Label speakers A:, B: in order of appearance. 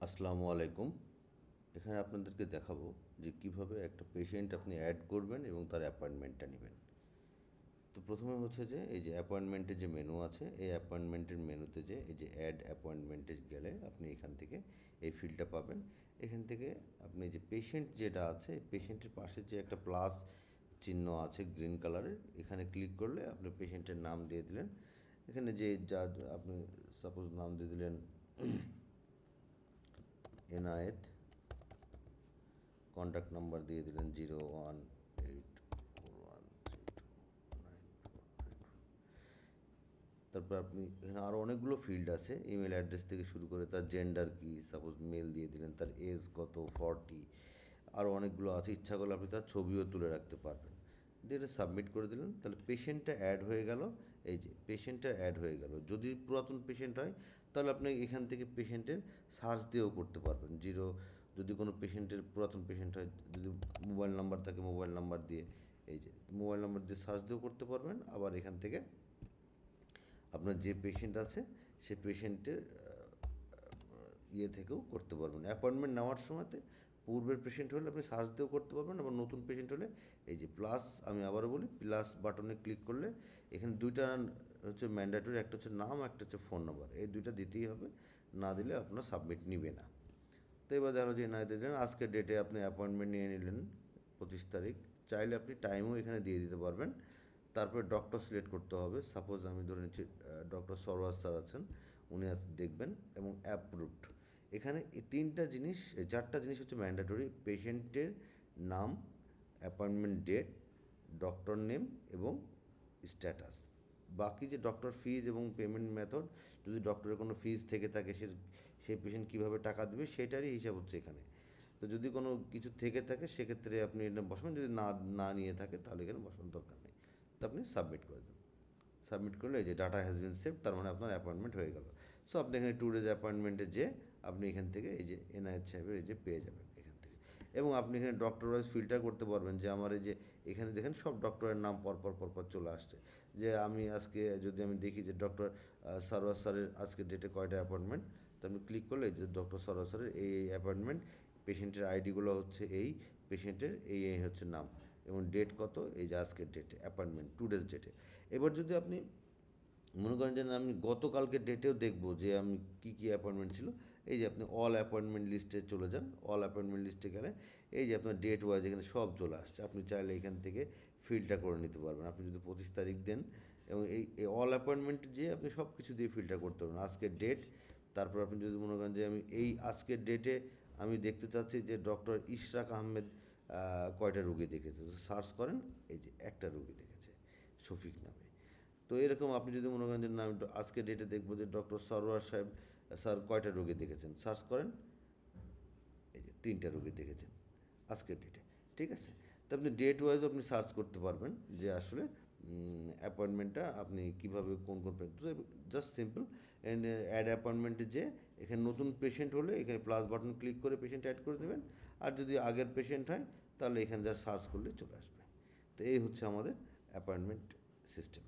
A: আসসালামু আলাইকুম। এখানে আপনাদেরকে দেখাবো যে কিভাবে একটা পেশেন্ট আপনি অ্যাড করবেন এবং তার অ্যাপয়েন্টমেন্টটা নেবেন। তো প্রথমে হচ্ছে যে এই যে অ্যাপয়েন্টমেন্টের যে মেনু আছে, এই অ্যাপয়েন্টমেন্টের মেনুতে যে এই যে অ্যাড অ্যাপয়েন্টমেন্টে গেলে আপনি এখান থেকে এই ফিল্ডটা পাবেন। এখান থেকে আপনি যে পেশেন্ট যেটা আছে, পেশেন্টের পাশে যে একটা প্লাস চিহ্ন আছে গ্রিন কালারের, এখানে ক্লিক করলে আপনি পেশেন্টের নাম দিয়ে দিলেন। এখানে যে যা আপনি সাপোজ নাম দিয়ে দিলেন এনায়েত, কন্ট্যাক্ট নাম্বার দিয়ে দিলেন 0184132949। তারপর আপনি এখানে আরও অনেকগুলো ফিল্ড আছে, ইমেল অ্যাড্রেস থেকে শুরু করে তার জেন্ডার কি, সাপোজ মেল দিয়ে দিলেন, তার এজ কত 40, আরও অনেকগুলো আছে। ইচ্ছা করলে আপনি তার ছবিও তুলে রাখতে পারবেন। দিয়ে এটা সাবমিট করে দিলেন, তাহলে পেশেন্টটা অ্যাড হয়ে গেল। এই যে পেশেন্টটা অ্যাড হয়ে গেল। যদি পুরাতন পেশেন্ট হয় তাহলে আপনি এখান থেকে পেশেন্টের সার্চ দিয়েও করতে পারবেন। যদি কোনো পেশেন্টের পুরাতন পেশেন্ট হয়, যদি মোবাইল নাম্বার থাকে মোবাইল নাম্বার দিয়ে, এই যে মোবাইল নাম্বার দিয়ে সার্চ দিয়েও করতে পারবেন। আবার এখান থেকে আপনার যে পেশেন্ট আছে সে পেশেন্টের ইয়ে থেকেও করতে পারবেন। অ্যাপয়েন্টমেন্ট নেওয়ার সময়তে পূর্বের পেশেন্ট হলে আপনি সার্চ দিয়েও করতে পারবেন। আবার নতুন পেশেন্ট হলে এই যে প্লাস, আমি আবারও বলি, প্লাস বাটনে ক্লিক করলে এখানে দুইটা হচ্ছে ম্যান্ডেটরি, একটা হচ্ছে নাম, একটা হচ্ছে ফোন নাম্বার, এই দুইটা দিতেই হবে। না দিলে আপনার সাবমিট নিবে না। তো এবার দেখা যে না দিলেন, আজকের ডেটে আপনি অ্যাপয়েন্টমেন্ট নিয়ে নিলেন 25 তারিখ। চাইলে আপনি টাইমও এখানে দিয়ে দিতে পারবেন। তারপরে ডক্টর সিলেক্ট করতে হবে। সাপোজ আমি ধরে নিচ্ছি ডক্টর সরোয়ার স্যার আছেন, উনি দেখবেন, এবং অ্যাপ্রুভড। এখানে এই তিনটা জিনিস, এই চারটা জিনিস হচ্ছে ম্যান্ডেটরি: পেশেন্টের নাম, অ্যাপয়েন্টমেন্ট ডেট, ডক্টর নেম এবং স্ট্যাটাস। বাকি যে ডক্টর ফিজ এবং পেমেন্ট মেথড, যদি ডক্টরের কোনো ফিজ থেকে থাকে, সেই পেশেন্ট কীভাবে টাকা দেবে সেটারই হিসাব হচ্ছে এখানে। তো যদি কোনো কিছু থেকে থাকে সেক্ষেত্রে আপনি এটা বসাবেন, যদি না না নিয়ে থাকে তাহলে এখানে বসানোর দরকার নেই। তো আপনি সাবমিট করে দেন। সাবমিট করলে এই যে ডাটা হ্যাজ বিন সেভ, তার মানে আপনার অ্যাপয়েন্টমেন্ট হয়ে গেল। সো আপনি এখানে 2 ডেজ অ্যাপয়েন্টমেন্টে যে আপনি এখান থেকে এই যে এনআইএচ সাহেবের এই যে পেয়ে যাবেন এখান থেকে। এবং আপনি এখানে ডক্টর ওয়াইজ ফিল্টার করতে পারবেন, যে আমার এই যে এখানে দেখেন সব ডক্টরের নাম পরপর চলে আসছে। যে আমি আজকে যদি আমি দেখি যে ডক্টর সরোয়ার স্যারের আজকে ডেটে কয়টা অ্যাপয়েন্টমেন্ট, তো আমি ক্লিক করলে যে ডক্টর সরোয়ার স্যারের এই অ্যাপয়েন্টমেন্ট, পেশেন্টের আইডিগুলো হচ্ছে এই, পেশেন্টের এই হচ্ছে নাম, এবং ডেট কত, এই যে আজকের ডেটে অ্যাপয়েন্টমেন্ট 2 ডেজ ডেটে। এবার যদি আপনি মনে করেন যে আমি গতকালকে ডেটেও দেখবো যে আমি কী অ্যাপয়েন্টমেন্ট ছিল, এই যে আপনি অল অ্যাপয়েন্টমেন্ট লিস্টে চলে যান। অল অ্যাপয়েন্টমেন্ট লিস্টে গেলে এই যে আপনার ডেট ওয়াইজ এখানে সব চলে আসছে। আপনি চাইলে এখান থেকে ফিল্টার করে নিতে পারবেন। আপনি যদি 25 তারিখ দেন এবং এই অল অ্যাপয়েন্টমেন্ট যে আপনি সব কিছু দিয়ে ফিল্টার করতে পারবেন। আজকের ডেট, তারপর আপনি যদি মনে করেন যে আমি এই আজকের ডেটে আমি দেখতে চাচ্ছি যে ডক্টর ইশরাক আহমেদ কয়টা রুগী দেখেছে, তো সার্চ করেন, এই যে একটা রুগী দেখেছে শফিক নামে। তো এরকম আপনি যদি মনে করেন যে না, আমি আজকে ডেটে দেখবো যে ডক্টর সরোয়ার সাহেব স্যার কয়টা রোগী দেখেছেন, সার্চ করেন, এই যে 3টা রোগী দেখেছেন আজকের ডেটে। ঠিক আছে? তো আপনি ডেট ওয়াইজ আপনি সার্চ করতে পারবেন যে আসলে অ্যাপয়েন্টমেন্টটা আপনি কীভাবে কোন জাস্ট সিম্পল অ্যাড অ্যাপয়েন্টমেন্টে যে এখানে নতুন পেশেন্ট হলে এখানে প্লাস বাটন ক্লিক করে পেশেন্ট অ্যাড করে দেবেন। আর যদি আগের পেশেন্ট হয় তাহলে এখানে যা সার্চ করলে চলে আসবে। তো এই হচ্ছে আমাদের অ্যাপয়েন্টমেন্ট সিস্টেম।